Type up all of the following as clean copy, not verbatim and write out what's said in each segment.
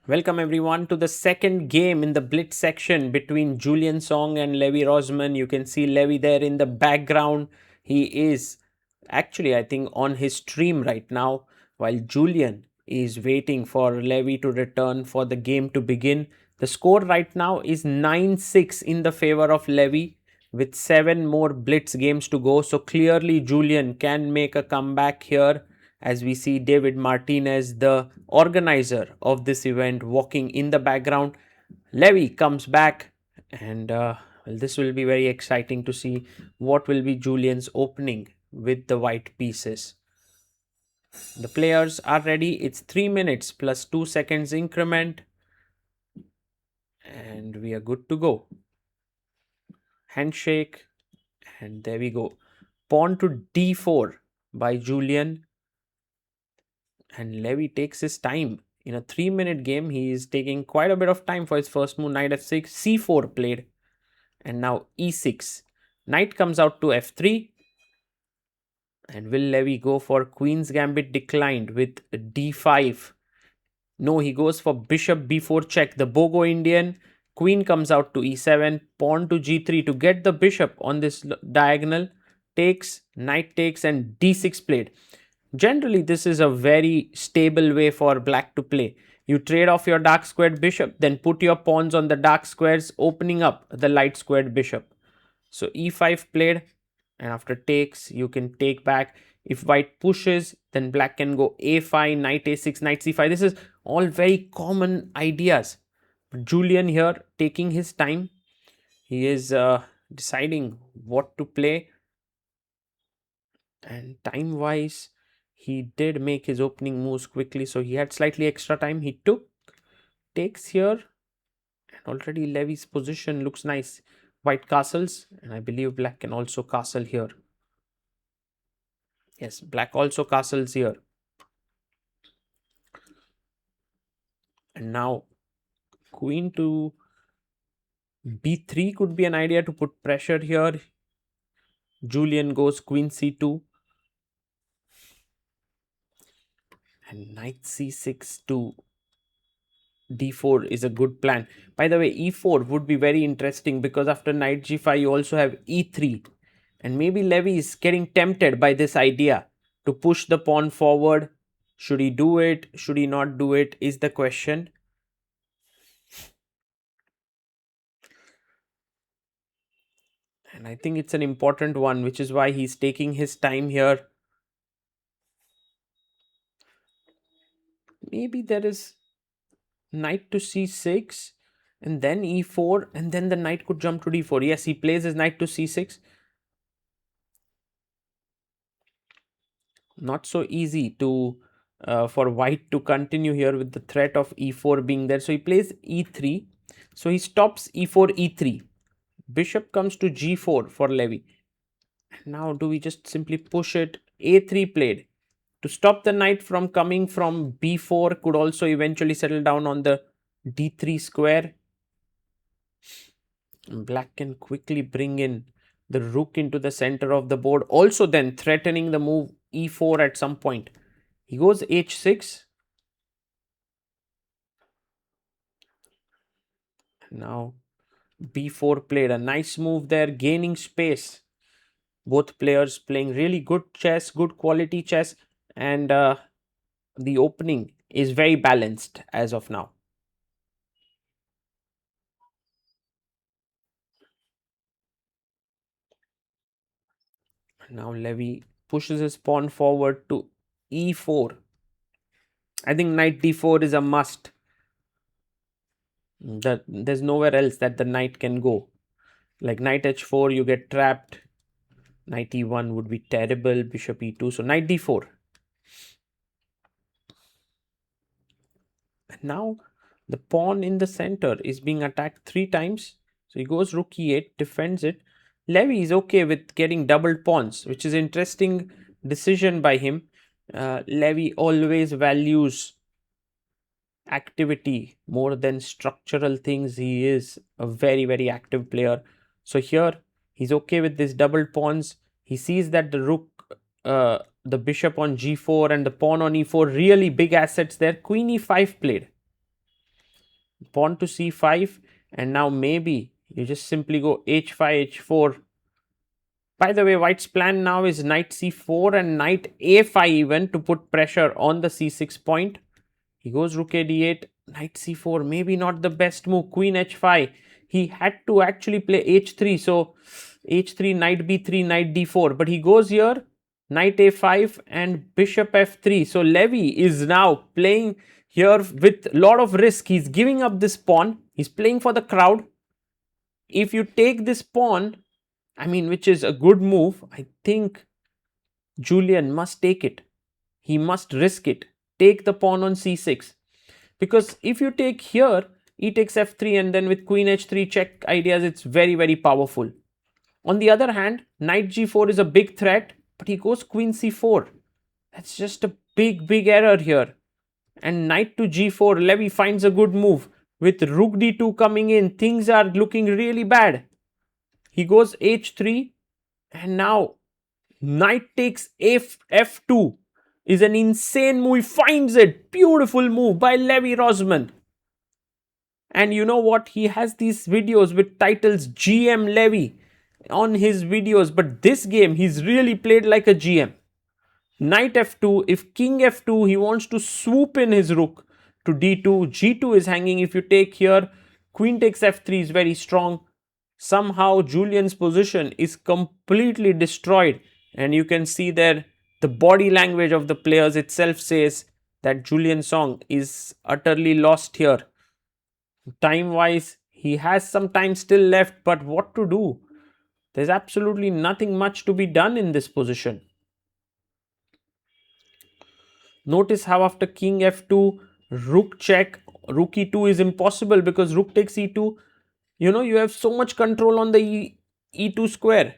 Welcome everyone to the second game in the Blitz section between Julien Song and Levy Rozman. You can see Levy there in the background. He is actually, I think, on his stream right now, while Julien is waiting for Levy to return for the game to begin. The score right now is 9-6 in the favor of Levy with 7 more Blitz games to go. So clearly Julien can make a comeback here, as we see David Martinez, the organizer of this event, walking in the background. Levy comes back, and well, this will be very exciting to see what will be Julien's opening with the white pieces. The players are ready. It's 3 minutes plus 2 seconds increment, and we are good to go. Handshake, and there we go. Pawn to d4 by Julien, and Levy takes his time. In a 3-minute game, he is taking quite a bit of time for his first move. Knight f6, c4 played, and now e6. Knight comes out to f3. And will Levy go for Queen's Gambit declined with d5? No, he goes for bishop b4 check. The Bogo Indian. Queen comes out to e7. Pawn to g3 to get the bishop on this diagonal. Takes, knight takes, and d6 played. Generally, this is a very stable way for black to play. You trade off your dark squared bishop, then put your pawns on the dark squares, opening up the light squared bishop. So e5 played, and after takes, you can take back. If white pushes, then black can go a5, knight a6, knight c5. This is all very common ideas. But Julien here taking his time. He is deciding what to play. And time-wise, he did make his opening moves quickly, so he had slightly extra time. He took, takes here, and already Levy's position looks nice. White castles, and I believe black can also castle here. Yes, black also castles here. And now queen to b3 could be an idea to put pressure here. Julien goes queen c2. And knight c6 to d4 is a good plan. By the way, e4 would be very interesting because after knight g5 you also have e3. And maybe Levy is getting tempted by this idea to push the pawn forward. Should he do it? Should he not do it? Is the question. And I think it's an important one, which is why he's taking his time here. Maybe there is knight to c6 and then e4, and then the knight could jump to d4. Yes, he plays his knight to c6. Not so easy to for white to continue here with the threat of e4 being there. So he plays e3. So he stops e4, e3. Bishop comes to g4 for Levy. Now do we just simply push it? a3 played. To stop the knight from coming from b4, could also eventually settle down on the d3 square. Black can quickly bring in the rook into the center of the board, also then threatening the move e4 at some point. He goes h6. Now b4 played. A nice move there, gaining space. Both players playing really good chess, good quality chess, and the opening is very balanced as of now. Now Levy pushes his pawn forward to e4. I think knight d4 is a must. There's nowhere else that the knight can go. Like knight h4, you get trapped. Knight e1 would be terrible. Bishop e2. So knight d4. And now the pawn in the center is being attacked 3 times. So he goes rook e8, defends it. Levy is okay with getting doubled pawns, which is interesting decision by him. Levy always values activity more than structural things. He is a very, very active player. So here he's okay with this double pawns. He sees that the rook, the bishop on g4 and the pawn on e4, really big assets there. Queen e5 played. pawn to c5, and now maybe you just simply go h5, h4. By the way, white's plan now is knight c4 and knight a5 even to put pressure on the c6 point. He goes rook a d8, knight c4, maybe not the best move, queen h5. He had to actually play h3, so h3, knight b3, knight d4, but he goes here, knight a5 and bishop f3. So Levy is now playing here with a lot of risk. He's giving up this pawn, he's playing for the crowd. If you take this pawn, I mean, which is a good move, I think Julien must take it. He must risk it. Take the pawn on c6. Because if you take here, e takes f3 and then with queen h3 check ideas, it's very, very powerful. On the other hand, knight g4 is a big threat, but he goes queen c4. That's just a big, big error here. And knight to g4, Levy finds a good move. With rook d2 coming in, things are looking really bad. He goes h3 and now knight takes f2 is an insane move. He finds it. Beautiful move by Levy Rozman. And you know what? He has these videos with titles GM Levy on his videos. But this game, he's really played like a GM. Knight f2. If king f2, he wants to swoop in his rook to d2. g2 is hanging. If you take here, queen takes f3 is very strong. Somehow Julien's position is completely destroyed. And you can see there the body language of the players itself says that Julien Song is utterly lost here. Time wise, he has some time still left, but what to do? There's absolutely nothing much to be done in this position. Notice how after king f2, rook check, rook e2 is impossible because rook takes e2. You know, you have so much control on the e2 square.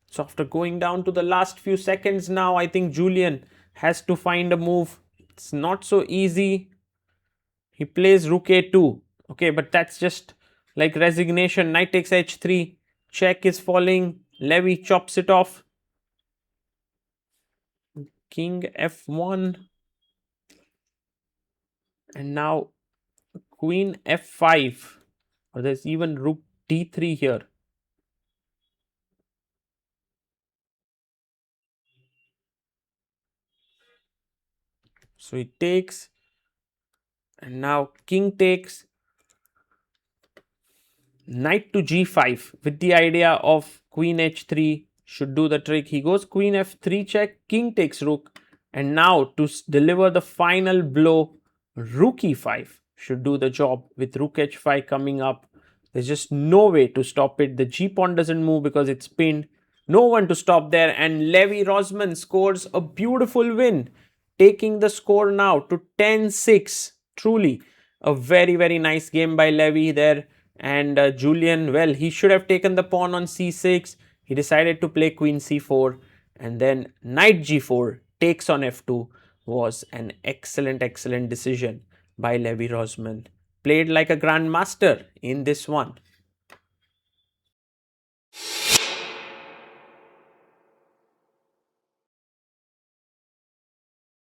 So after going down to the last few seconds now, I think Julien has to find a move. It's not so easy. He plays rook a2. Okay, but that's just like resignation. Knight takes h3. Check is falling. Levy chops it off. King f1. And now queen f5. Or there's even rook d3 here. So he takes, and now king takes, knight to g5 with the idea of queen h3 should do the trick. He goes queen f3 check, king takes rook, and now to deliver the final blow, rook e5 should do the job with rook h5 coming up. There's just no way to stop it. The g pawn doesn't move because it's pinned. No one to stop there, and Levy Rozman scores a beautiful win, taking the score now to 10-6. Truly a very, very nice game by Levy there. And Julien, well, he should have taken the pawn on c6. He decided to play queen c4, and then knight g4 takes on f2 was an excellent, excellent decision by Levy Rozman. Played like a grandmaster in this one.